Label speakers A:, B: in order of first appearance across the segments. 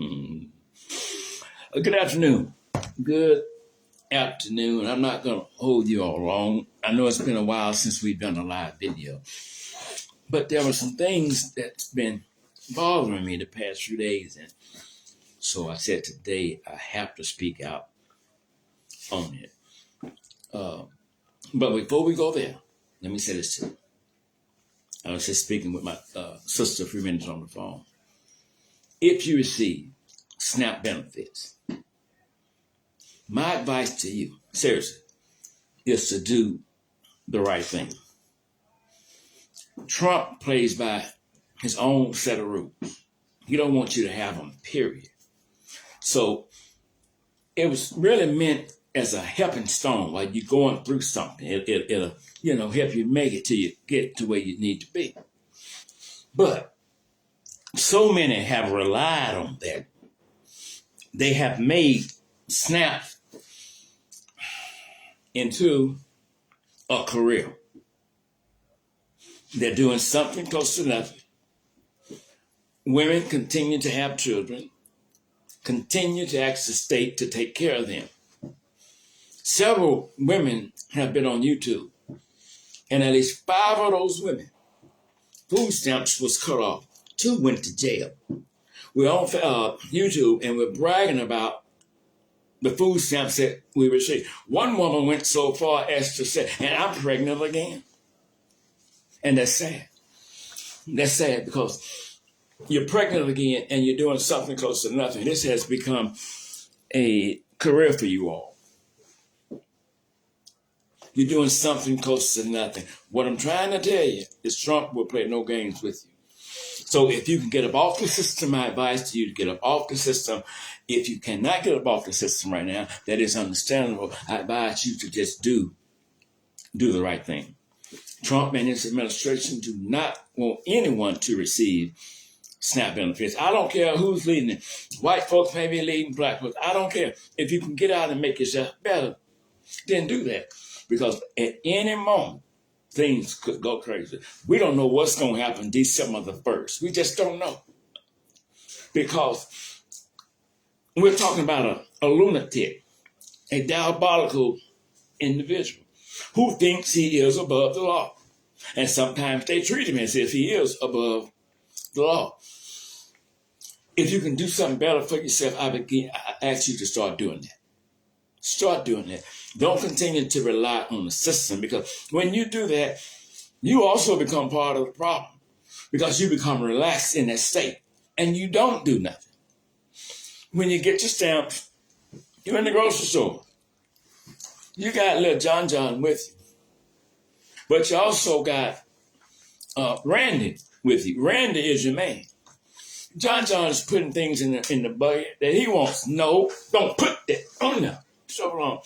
A: Good afternoon. Good afternoon. I'm not going to hold you all long. I know it's been a while since we've done a live video, but there were some things that's been bothering me the past few days, and so I said today I have to speak out on it. But before we go there, let me say this too. I was just speaking with my sister a few minutes on the phone. If you receive SNAP benefits, my advice to you, seriously, is to do the right thing. Trump plays by his own set of rules. He don't want you to have them, period. So it was really meant as a helping stone while you're going through something. It'll help you make it till you get to where you need to be. But so many have relied on that. They have made SNAP into a career. They're doing something close to nothing. Women continue to have children, continue to ask the state to take care of them. Several women have been on YouTube, and at least 5 of those women, food stamps was cut off. 2 went to jail. We're on YouTube, and we're bragging about the food stamps that we received. One woman went so far as to say, and I'm pregnant again. And that's sad. That's sad because you're pregnant again and you're doing something close to nothing. This has become a career for you all. You're doing something close to nothing. What I'm trying to tell you is Trump will play no games with you. So if you can get up off the system, my advice to you to get up off the system. If you cannot get up off the system right now, that is understandable. I advise you to just do the right thing. Trump and his administration do not want anyone to receive SNAP benefits. I don't care who's leading it. White folks may be leading, black folks. I don't care. If you can get out and make yourself better, then do that. Because at any moment, things could go crazy. We don't know what's going to happen December the 1st. We just don't know. Because we're talking about a lunatic, a diabolical individual who thinks he is above the law. And sometimes they treat him as if he is above the law. If you can do something better for yourself, I ask you to start doing that. Start doing that. Don't continue to rely on the system, because when you do that, you also become part of the problem, because you become relaxed in that state and you don't do nothing. When you get your stamps, you're in the grocery store. You got little John with you, but you also got Randy with you. Randy is your man. John is putting things in the bucket that he wants. No, don't put that on there. So wrong.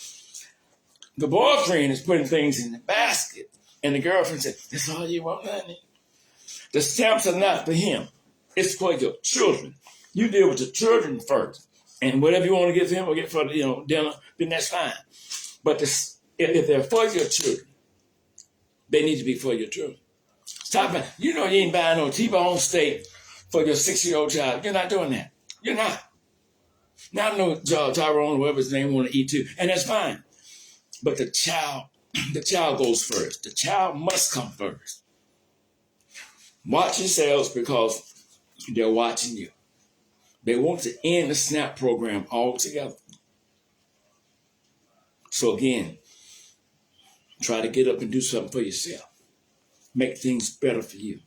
A: The boyfriend is putting things in the basket, and the girlfriend said, "That's all you want, honey." The stamps are not for him. It's for your children. You deal with the children first, and whatever you want to get for him or get for dinner, then that's fine. But if they're for your children, they need to be for your children. Stop it. You ain't buying no T-bone steak for your 6-year-old child. You're not doing that. You're not. Now, no, Tyrone, whoever his name, want to eat too, and that's fine. But the child goes first. The child must come first. Watch yourselves, because they're watching you. They want to end the SNAP program altogether. So again, try to get up and do something for yourself. Make things better for you.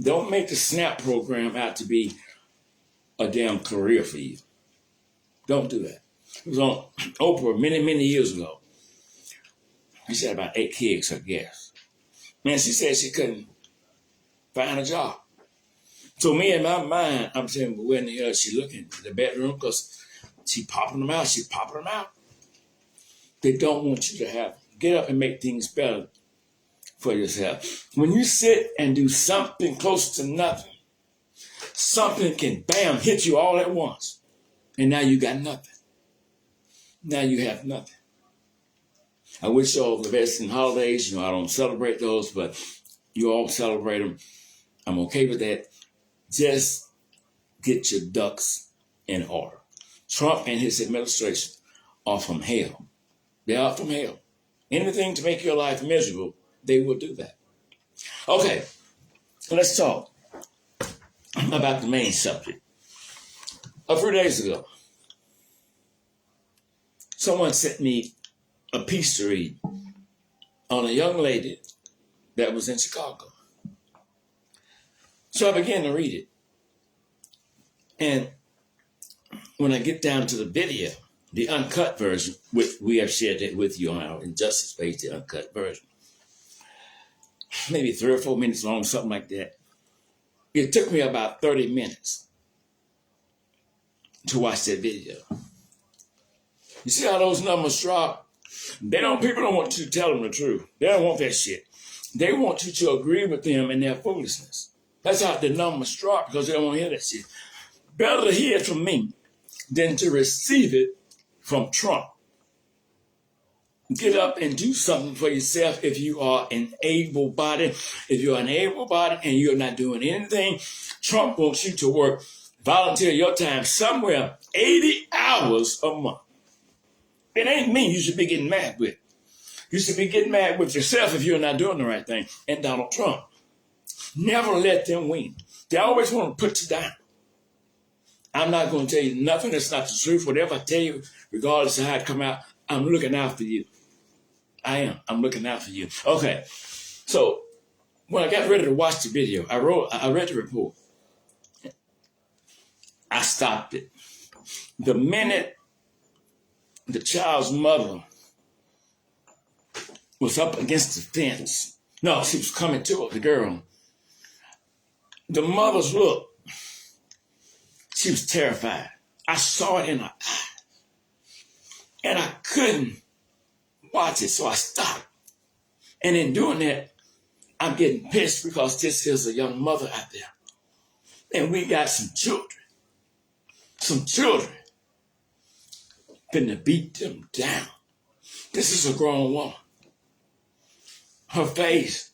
A: Don't make the SNAP program out to be a damn career for you. Don't do that. It was on Oprah many, many years ago. She had about 8 kids, I guess. Man, she said she couldn't find a job. So me, in my mind, I'm saying, well, where in the hell is she looking? The bedroom? Because she popping them out. She popping them out. They don't want you to get up and make things better for yourself. When you sit and do something close to nothing, something can, bam, hit you all at once. And now you got nothing. Now you have nothing. I wish you all the best in holidays. I don't celebrate those, but you all celebrate them. I'm okay with that. Just get your ducks in order. Trump and his administration are from hell. They are from hell. Anything to make your life miserable, they will do that. Okay, let's talk about the main subject. A few days ago, someone sent me a piece to read on a young lady that was in Chicago. So I began to read it. And when I get down to the video, the uncut version, which we have shared that with you on our Injustice page, the uncut version, maybe 3 or 4 minutes long, something like that. It took me about 30 minutes to watch that video. You see how those numbers drop? People don't want you to tell them the truth. They don't want that shit. They want you to agree with them in their foolishness. That's how the numbers drop, because they don't want to hear that shit. Better to hear it from me than to receive it from Trump. Get up and do something for yourself if you are an able-bodied. If you're an able-bodied and you're not doing anything, Trump wants you to work, volunteer your time somewhere 80 hours a month. It ain't me you should be getting mad with. You should be getting mad with yourself if you're not doing the right thing. And Donald Trump. Never let them win. They always want to put you down. I'm not going to tell you nothing that's not the truth. Whatever I tell you, regardless of how it come out, I'm looking out for you. I am. I'm looking out for you. Okay. So when I got ready to watch the video, I read the report. I stopped it. The minute the child's mother was up against the fence, no, she was coming to her, the girl. The mother's look, she was terrified. I saw it in her eye. And I couldn't watch it, so I stopped. And in doing that, I'm getting pissed because this is a young mother out there. And we got some children. Finna beat them down. This is a grown woman. Her face,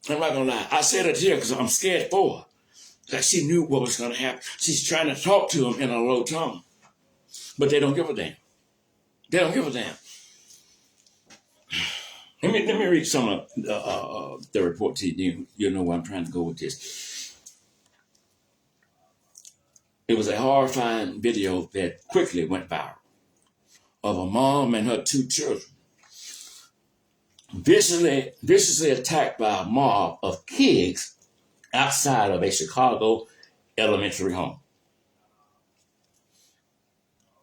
A: I'm not gonna lie, I said it here because I'm scared for her. Like she knew what was gonna happen. She's trying to talk to them in a low tone. But they don't give a damn. They don't give a damn. Let me read some of the report to you. You know where I'm trying to go with this. It was a horrifying video that quickly went viral of a mom and her 2 children viciously attacked by a mob of kids outside of a Chicago elementary home.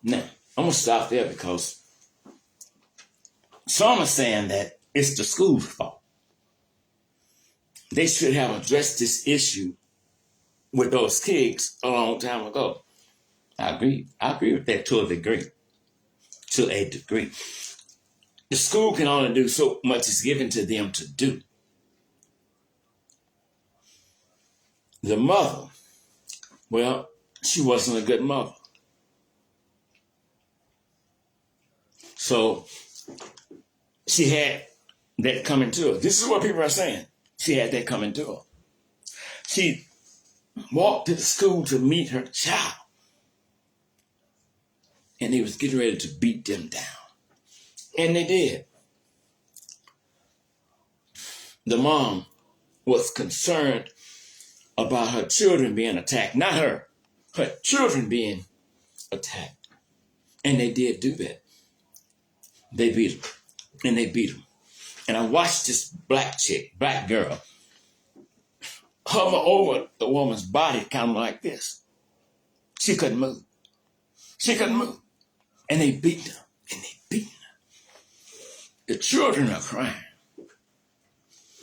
A: Now, I'm going to stop there because some are saying that it's the school's fault. They should have addressed this issue with those kids a long time ago. I agree with that to a degree. The school can only do so much as given to them to do. The mother, well, she wasn't a good mother. So she had that coming to her. This is what people are saying. She had that coming to her. She walked to the school to meet her child. And they was getting ready to beat them down. And they did. The mom was concerned about her children being attacked. Not her. Her children being attacked. And they did do that. They beat them. And they beat them. And I watched this black girl, hover over the woman's body kind of like this. She couldn't move. And they beat her. And they beat her. The children are crying.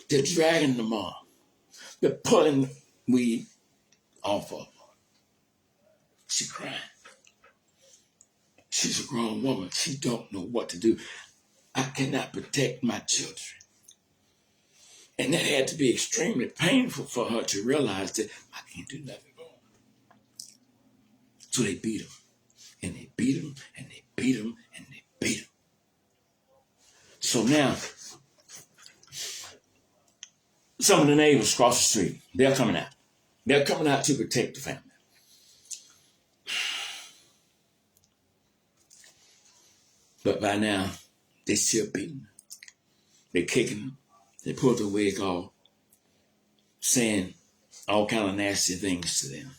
A: They're dragging them off. They're pulling weed off of her. She's crying. She's a grown woman. She don't know what to do. I cannot protect my children. And that had to be extremely painful for her to realize that I can't do nothing wrong. So they beat him. And they beat him, and they beat him, and they beat him. So now, some of the neighbors across the street, they're coming out. They're coming out to protect the family. But by now, they still beating her. They kicking her. They pulled the wig off, saying all kind of nasty things to them.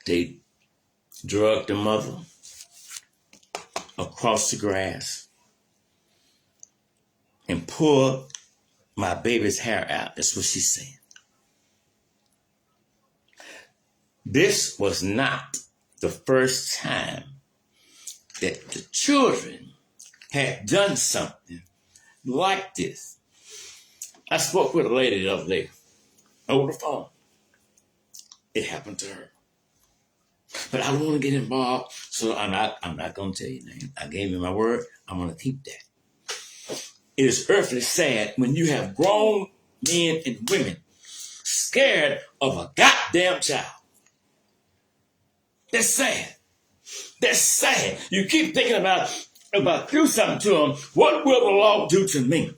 A: They drugged the mother across the grass and pulled my baby's hair out. That's what she's saying. This was not the first time that the children had done something like this. I spoke with a lady the other day over the phone. It happened to her. But I don't want to get involved, so I'm not going to tell you name. I gave you my word. I'm going to keep that. It is earthly sad when you have grown men and women scared of a goddamn child. That's sad. That's sad. You keep thinking about do something to them. What will the law do to me?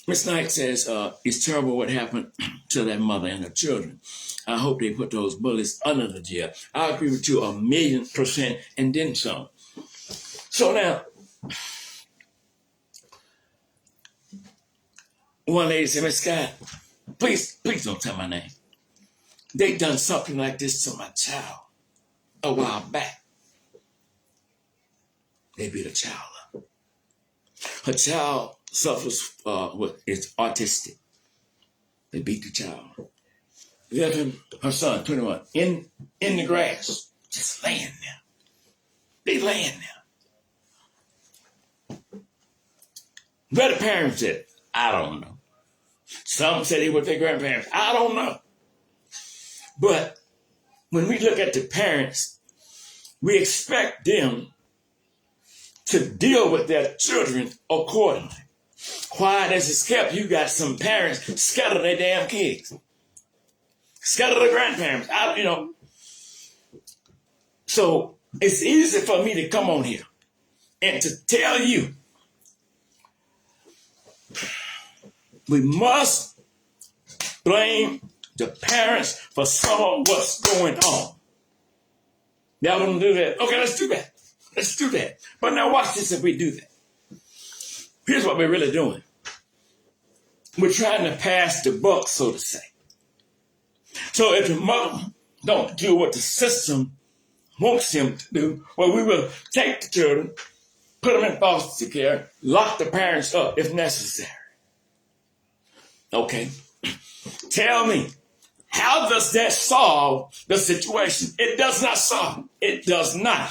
A: Miss Knight says, it's terrible what happened to that mother and her children. I hope they put those bullets under the jail. I agree with you 1,000,000% and then some. So now, one lady said, Miss Scott, please don't tell my name. They done something like this to my child a while back. They beat a child up. Her child suffers is autistic. They beat the child. Left him, her son, 21, in the grass, just laying there. They laying there. Where the parents at? I don't know. Some say they were their grandparents. I don't know. But when we look at the parents, we expect them to deal with their children accordingly. Quiet as it's kept, you got some parents scatter their damn kids. Scatter their grandparents. So it's easy for me to come on here and to tell you we must blame the parents for some of what's going on. Y'all gonna do that? Okay, let's do that. Let's do that. But now watch this if we do that. Here's what we're really doing. We're trying to pass the buck, so to say. So if the mother don't do what the system wants him to do, well, we will take the children, put them in foster care, lock the parents up if necessary. Okay? Tell me, how does that solve the situation? It does not solve. It does not.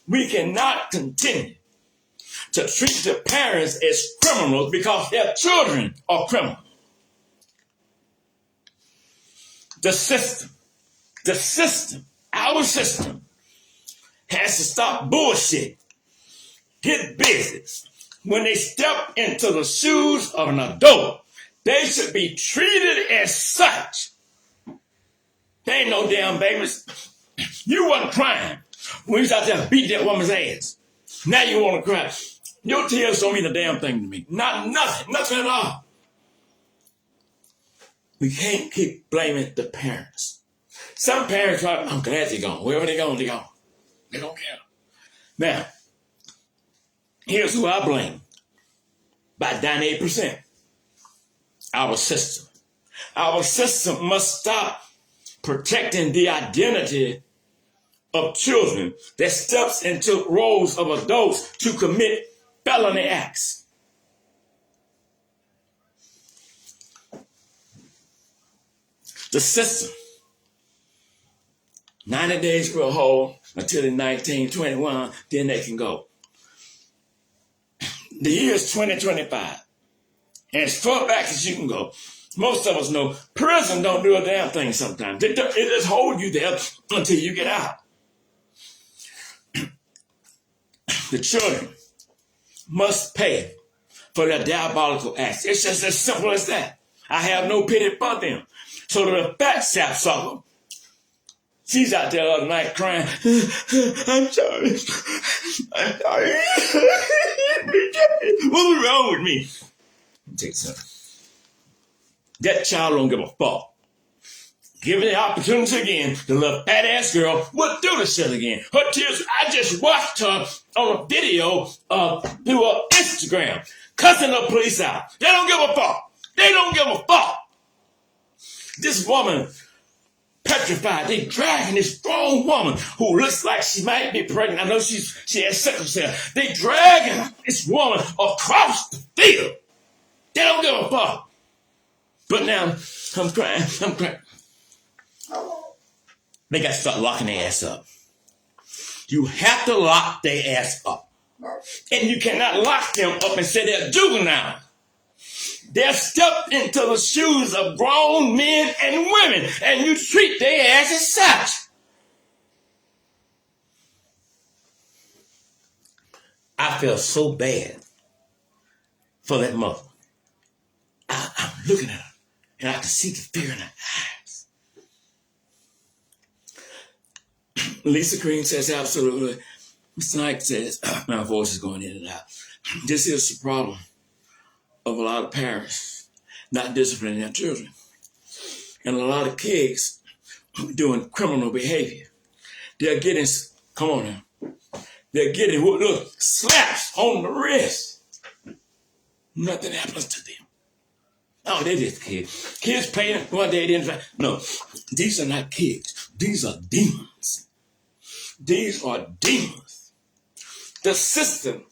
A: We cannot continue to treat the parents as criminals because their children are criminals. The system, our system has to stop bullshit, get busy. When they step into the shoes of an adult, they should be treated as such. They ain't no damn babies. You wasn't crying when you was out there beating that woman's ass. Now you want to cry. Your tears don't mean a damn thing to me. Nothing at all. We can't keep blaming the parents. Some parents are, I'm glad they're gone. Wherever they're going, they're gone. They don't care. Now, here's who I blame. About 98%. Our system. Our system must stop protecting the identity of children that steps into roles of adults to commit felony acts. The system, 90 days for a hold until they're 19, 21, then they can go. The year is 2025. And as far back as you can go, most of us know prison don't do a damn thing sometimes. It just hold you there until you get out. The children must pay for their diabolical acts. It's just as simple as that. I have no pity for them. So the fat sapsucker, she's out there the other night crying, I'm sorry. I'm sorry. What's wrong with me? Take some. That child don't give a fuck. Give her the opportunity again. The little fat ass girl would do the shit again. Her tears, I just watched her on a video through her Instagram, cussing the police out. They don't give a fuck. They don't give a fuck. This woman, petrified. They dragging this grown woman who looks like she might be pregnant. I know she has sickle cell. They dragging this woman across the field. They don't give a fuck. But now, I'm crying. They got to start locking their ass up. You have to lock their ass up. And you cannot lock them up and say they're juvenile. They're stepped into the shoes of grown men and women, and you treat their ass as such. I feel so bad for that mother. I'm looking at her, and I can see the fear in her eyes. Lisa Green says, absolutely. Mr. Knight says, my voice is going in and out. This is the problem of a lot of parents not disciplining their children. And a lot of kids doing criminal behavior. They're getting, come on now, they're getting, look, slaps on the wrist. Nothing happens to them. Oh, they're just kids. Kids playing one day, then, no, these are not kids. These are demons. These are demons. The system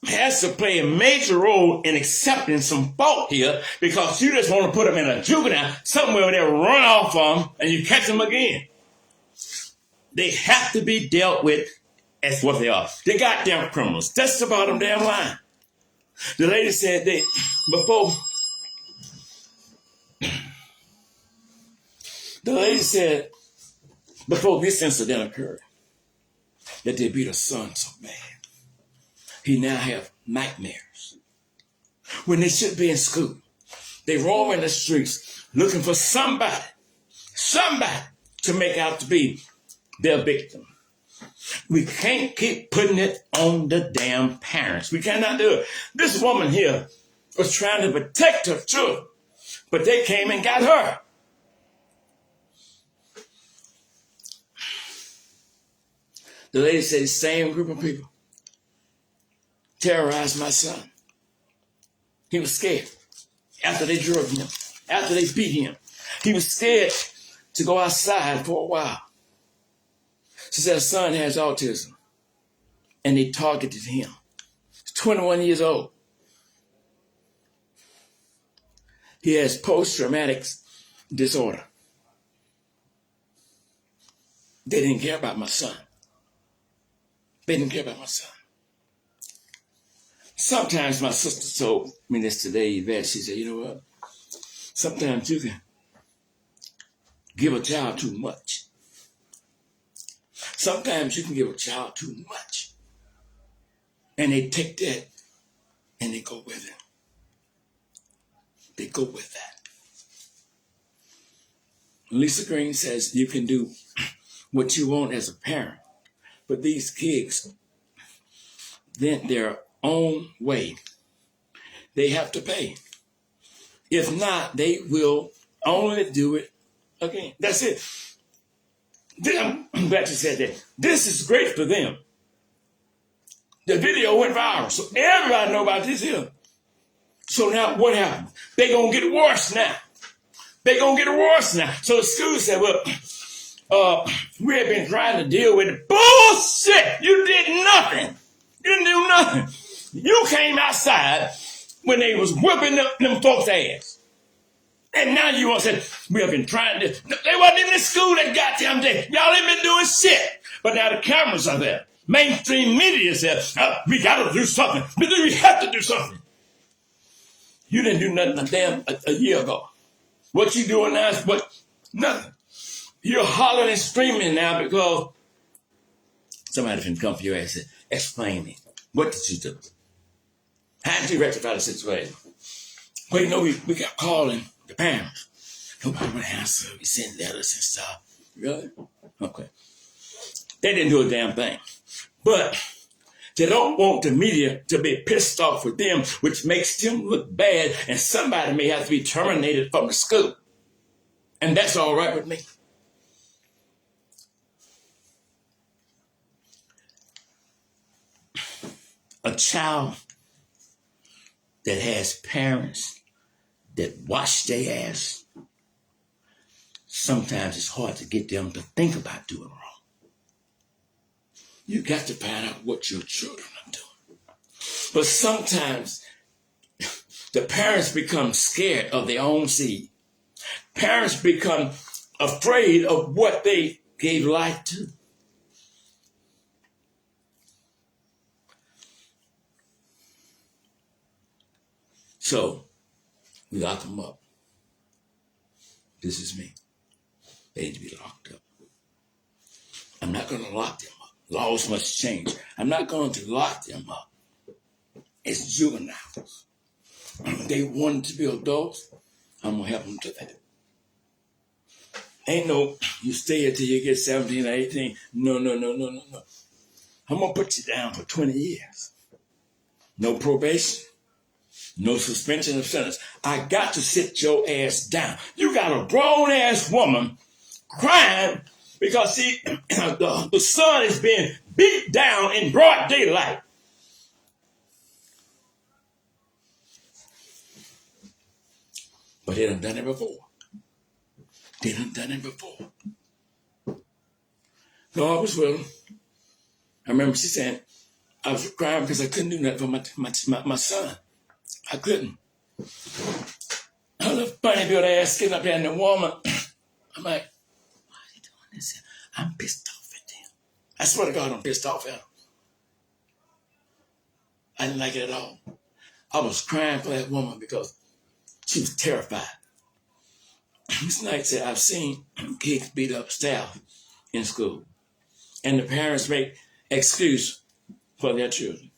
A: has to play a major role in accepting some fault here, because you just want to put them in a juvenile somewhere where they'll run off them and you catch them again. They have to be dealt with as what they are. They goddamn criminals. That's the bottom damn line. The lady said before this incident occurred, that they beat her son so bad. He now have nightmares. When they should be in school, they roam in the streets looking for somebody to make out to be their victim. We can't keep putting it on the damn parents. We cannot do it. This woman here was trying to protect her children, but they came and got her. The lady said the same group of people terrorized my son. He was scared after they drug him, after they beat him. He was scared to go outside for a while. She said her son has autism, and they targeted him. He's 21 years old. He has post-traumatic disorder. They didn't care about my son. They didn't care about my son. Sometimes my sister told me this today, Yvette. She said, you know what? Sometimes you can give a child too much. Sometimes you can give a child too much. And they take that and they go with it. They go with that. Lisa Green says you can do what you want as a parent, but these kids, then their own way, they have to pay. If not, they will only do it again. That's it. I'm glad you said that. This is great for them. The video went viral, so everybody know about this here. So now what happened? They gonna get worse now. They gonna get worse now. So the school said, well, we have been trying to deal with it. Bullshit! You did nothing. You didn't do nothing. You came outside when they was whipping them folks' ass. And now you want to say, we have been trying to. They wasn't even in school that goddamn day. Y'all ain't been doing shit. But now the cameras are there. Mainstream media says, we got to do something. We have to do something. You didn't do nothing a year ago. What you doing now is nothing. You're hollering and screaming now because somebody can come for your ass and say, explain me. What did you do? How did you rectify the situation? Well, you know, we kept calling the parents. Nobody would answer. We sent letters and stuff. Really? Okay. They didn't do a damn thing. But they don't want the media to be pissed off with them, which makes them look bad, and somebody may have to be terminated from the school. And that's all right with me. A child that has parents that wash their ass, sometimes it's hard to get them to think about doing wrong. You got to find out what your children are doing. But sometimes the parents become scared of their own seed. Parents become afraid of what they gave life to. So we lock them up. This is me. They need to be locked up. I'm not going to lock them up. Laws must change. I'm not going to lock them up. It's juveniles. They want to be adults. I'm going to help them to that. Ain't no, you stay until you get 17 or 18. No. I'm going to put you down for 20 years. No probation. No suspension of sentence. I got to sit your ass down. You got a grown-ass woman crying because the son is being beat down in broad daylight. But they done it before. God was willing. I remember she saying, I was crying because I couldn't do nothing for my son. I couldn't. I was a funny built ass sitting up there in the woman. I'm like, why are you doing this? I'm pissed off at them. I swear to God, I'm pissed off at them. I didn't like it at all. I was crying for that woman because she was terrified. This night said, I've seen kids beat up staff in school. And the parents make excuse for their children.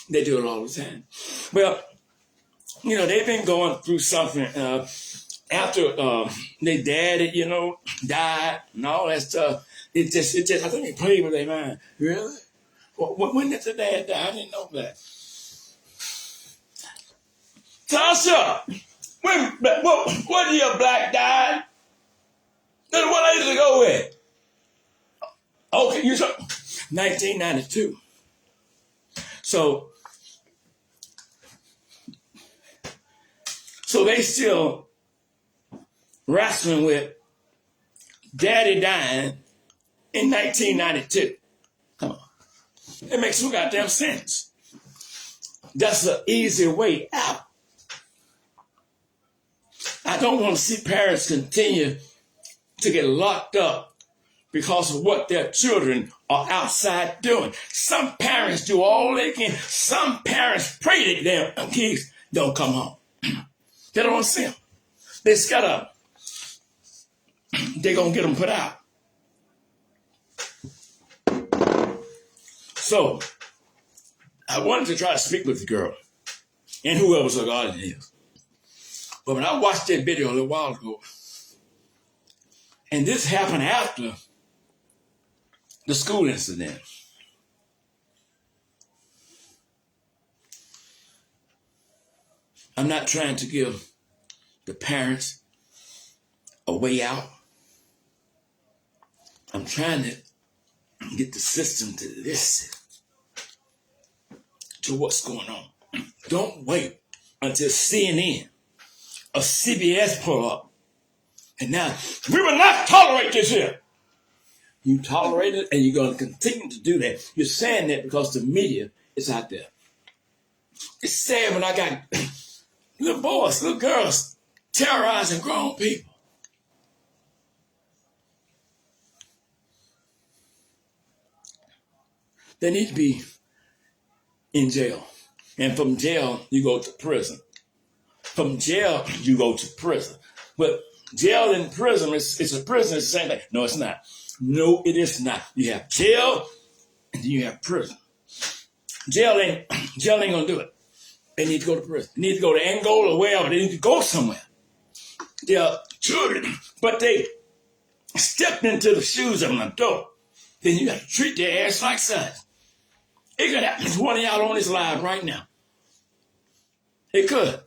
A: They do it all the time. Well, you know, they've been going through something after their daddy, died and all that stuff. It just, I think they played with their mind. Really? Well, when did the dad die? I didn't know that. Tasha, what year Black died? Then what age to go with? Okay, you saw 1992. So they still wrestling with daddy dying in 1992. Come on. It makes no goddamn sense. That's an easy way out. I don't want to see parents continue to get locked up because of what their children are outside doing. Some parents do all they can. Some parents pray that their kids don't come home. They don't want to see them. They're going to get them put out. So, I wanted to try to speak with the girl and whoever's her guardian is. But when I watched that video a little while ago, and this happened after the school incident, I'm not trying to give the parents a way out. I'm trying to get the system to listen to what's going on. Don't wait until CNN or CBS pull up. And now, we will not tolerate this here. You tolerate it and you're going to continue to do that. You're saying that because the media is out there. It's sad when I got little boys, little girls terrorizing grown people. They need to be in jail. And from jail, you go to prison. From jail, you go to prison. But jail and prison, it's a prison, it's the same thing. No, it's not. No, it is not. You have jail and then you have prison. Jail ain't gonna do it. They need to go to prison. They need to go to Angola or wherever. They need to go somewhere. They are children, but they stepped into the shoes of an adult. Then you got to treat their ass like such. It could happen to one of y'all on this live right now. It could.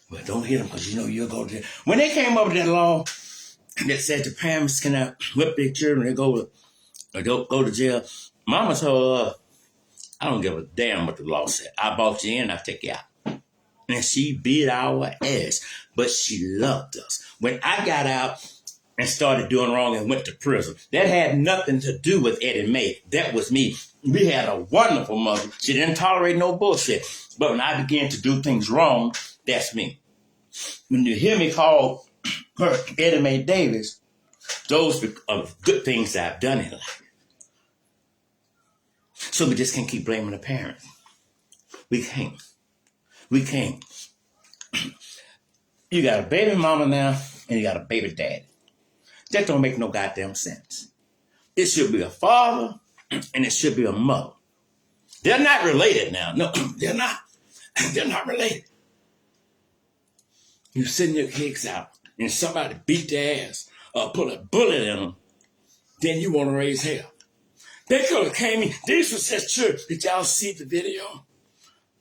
A: But don't hit them because you know you'll go to jail. When they came up with that law, that said the parents cannot whip their children and go to jail. Mama told her, I don't give a damn what the law said. I bought you in, I take you out. And she beat our ass, but she loved us. When I got out and started doing wrong and went to prison, that had nothing to do with Eddie Mae. That was me. We had a wonderful mother. She didn't tolerate no bullshit. But when I began to do things wrong, that's me. When you hear me call her Eddie Mae Davis, those are good things that I've done in life. So we just can't keep blaming the parents. We can't. You got a baby mama now, and you got a baby daddy. That don't make no goddamn sense. It should be a father, and it should be a mother. They're not related now. No, they're not. They're not related. You send your kids out, and somebody beat their ass or put a bullet in them, then you want to raise hell. They could have came in. This was such church. Did y'all see the video?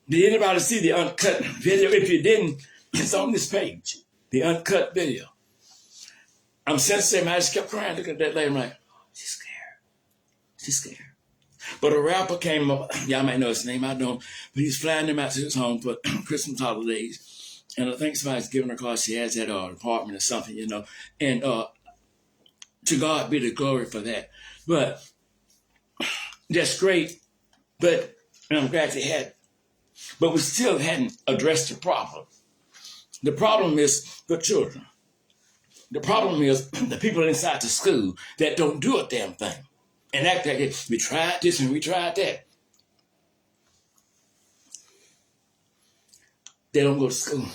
A: Did anybody see the uncut video? If you didn't, it's on this page. The uncut video. I'm sensitive. I just kept crying. Look at that lady. I'm like, oh, she's scared. She's scared. But a rapper came up. Y'all might know his name. I don't. But he's flying them out to his home for Christmas holidays. And I think somebody's giving her a car. She has that apartment or something, you know. And to God be the glory for that. But that's great. But and I'm glad they had. But we still hadn't addressed the problem. The problem is the children. The problem is the people inside the school that don't do a damn thing. And act like we tried this and we tried that. They don't go to school.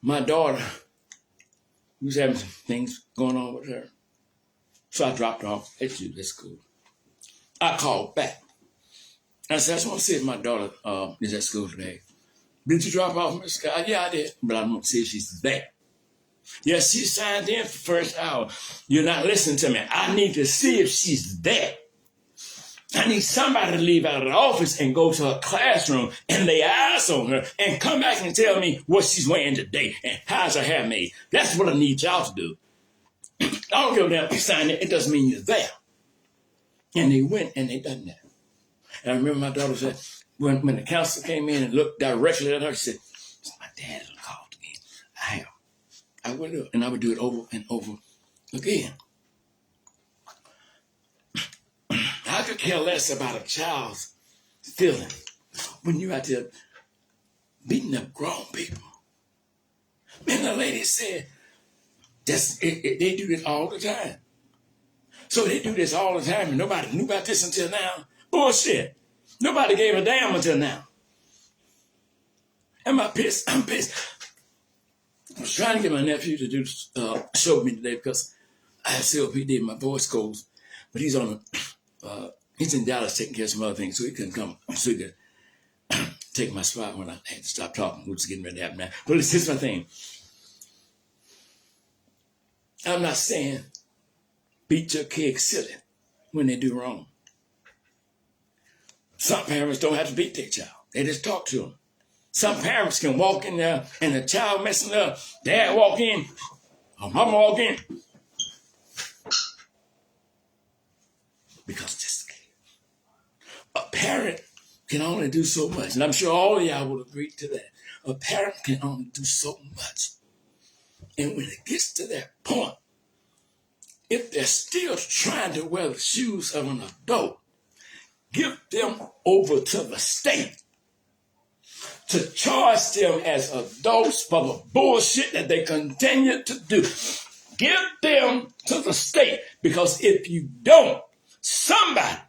A: My daughter was having some things going on with her. So I dropped her off at school. I called back. I said, I just want to see if my daughter is at school today. Did you drop off Miss Scott? Yeah, I did. But I want to see if she's there. Yes, she signed in for first hour. You're not listening to me. I need to see if she's there. I need somebody to leave out of the office and go to her classroom and lay eyes on her and come back and tell me what she's wearing today and how's her hair made. That's what I need y'all to do. I don't give a damn if you signed it. It doesn't mean you're there. And they went and they done that. And I remember my daughter said, when the counselor came in and looked directly at her, she said, my dad called again. I would do it, and I would do it over and over again. I could care less about a child's feeling when you're out there beating up grown people. Man, the lady said, they do this all the time. So they do this all the time, and nobody knew about this until now. Bullshit. Nobody gave a damn until now. Am I pissed? I'm pissed. I was trying to get my nephew to do show with me today because I have COPD in my voice goes, but he's he's in Dallas taking care of some other things, so he couldn't come, so he could take my spot when I had to stop talking, which is getting ready to happen now. But here's my thing. I'm not saying beat your kid silly when they do wrong. Some parents don't have to beat their child. They just talk to them. Some parents can walk in there and the child messing up. Dad walk in, or mama walk in. Because just a parent can only do so much. And I'm sure all of y'all will agree to that. A parent can only do so much. And when it gets to that point, if they're still trying to wear the shoes of an adult, give them over to the state to charge them as adults for the bullshit that they continue to do. Give them to the state, because if you don't, somebody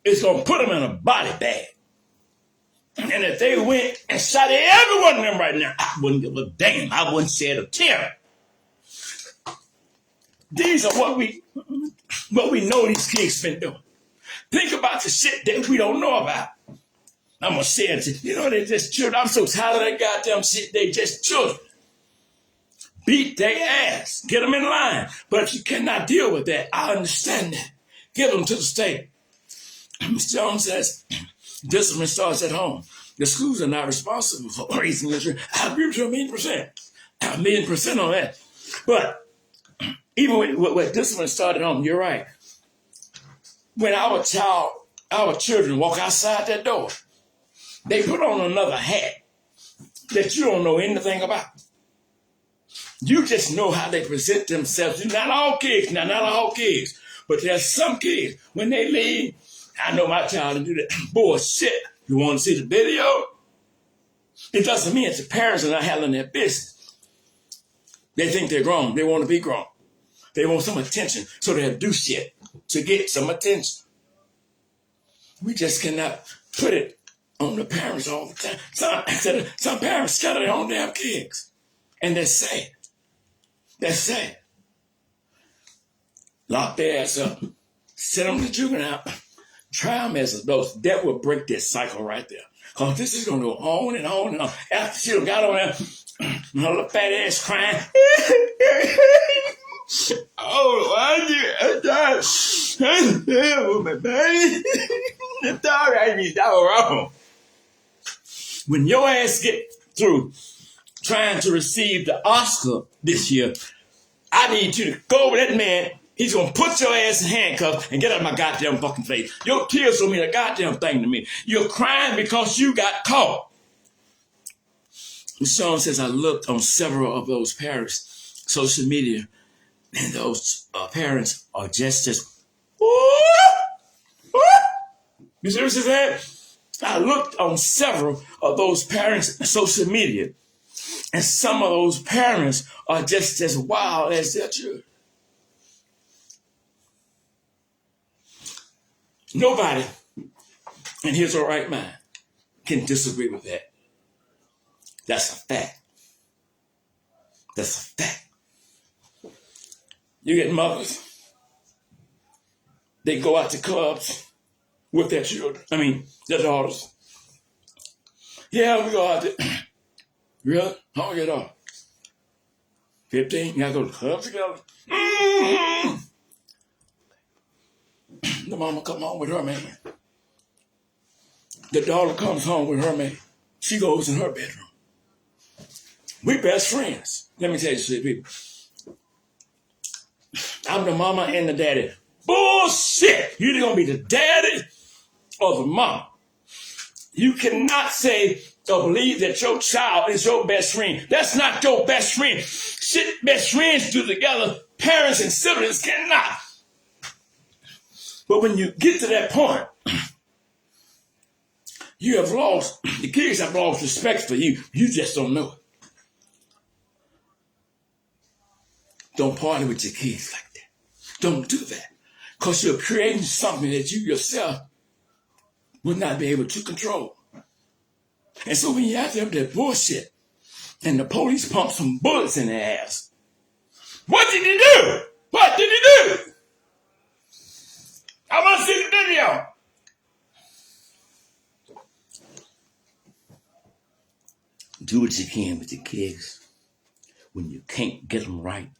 A: is going to put them in a body bag. And if they went and shot every one of them right now, I wouldn't give a damn. I wouldn't shed a tear. These are what we know these kids been doing. Think about the shit that we don't know about. I'm going to say it. You know, they're just children. I'm so tired of that goddamn shit. They just children. Beat their ass. Get them in line. But if you cannot deal with that, I understand that. Give them to the state. Ms. Jones says, discipline starts at home. The schools are not responsible for raising your children. I agree with you 1,000,000%. 1,000,000% on that. But Even when discipline started home, you're right. When our children walk outside that door, they put on another hat that you don't know anything about. You just know how they present themselves. Not all kids, not all kids, but there's some kids, when they leave, I know my child and do that. Bullshit. You want to see the video? It doesn't mean that the parents are not handling their business. They think they're grown. They want to be grown. They want some attention, so they'll do shit to get some attention. We just cannot put it on the parents all the time. Some parents scatter their own damn kids. And they're sad. They're sad. Lock their ass up. Send them to juvenile. Try them as adults. That will break this cycle right there. Because this is going to go on and on and on. After she got on there, her little fat ass crying. Oh, why you die? My baby. It's all right, you all wrong. When your ass get through trying to receive the Oscar this year, I need you to go with that man. He's going to put your ass in handcuffs and get out of my goddamn fucking face. Your tears don't mean a goddamn thing to me. You're crying because you got caught. Sean says, I looked on several of those parents' social media, and those parents are just, you see what she said? I looked on several of those parents' social media, and some of those parents are just as wild as their children. Nobody in his or right mind can disagree with that. That's a fact. That's a fact. You get mothers, they go out to clubs with their children. Their daughters. Yeah, we go out there. Really? How old are your daughter? 15? You gotta go to the club together? Mm-hmm. The mama come home with her man. The daughter comes home with her man. She goes in her bedroom. We best friends. Let me tell you something, people. I'm the mama and the daddy. Bullshit! You're either gonna be the daddy or the mama. You cannot say or believe that your child is your best friend. That's not your best friend. Shit best friends do together. Parents and siblings cannot. But when you get to that point, the kids have lost respect for you. You just don't know it. Don't party with your kids like that. Don't do that. Because you're creating something that you yourself will not be able to control. And so when you're out there with that bullshit, and the police pump some bullets in their ass, what did you do? What did you do? I want to see the video. Do what you can with your kids when you can't get them right.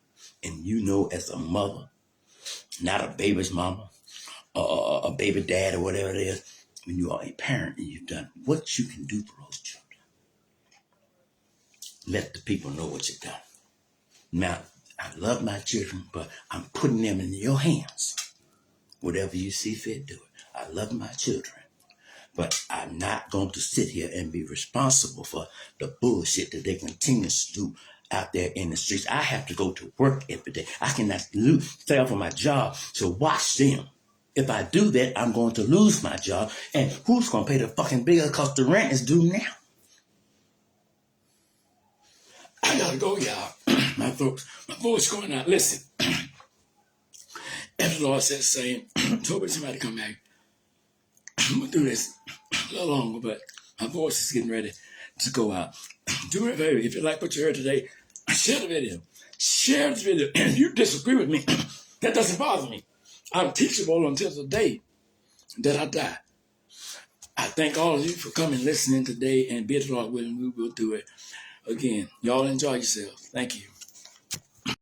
A: And you know, as a mother, not a baby's mama, or a baby dad, or whatever it is, when you are a parent and you've done what you can do for those children, let the people know what you've done. Now, I love my children, but I'm putting them in your hands. Whatever you see fit, do it. I love my children, but I'm not going to sit here and be responsible for the bullshit that they continue to do out there in the streets. I have to go to work every day. I cannot stay off of my job to watch them. If I do that, I'm going to lose my job. And who's going to pay the fucking bill because the rent is due now? I gotta go, y'all. My voice going out. Listen. As the Lord said the same, told somebody to come back. I'm going to do this a little longer, but my voice is getting ready to go out. Do me a favor. If you like what you heard today, share the video. Share the video. And if you disagree with me, that doesn't bother me. I'm teachable until the day that I die. I thank all of you for coming, listening today, and be it Lord willing, we will do it again. Y'all enjoy yourselves. Thank you.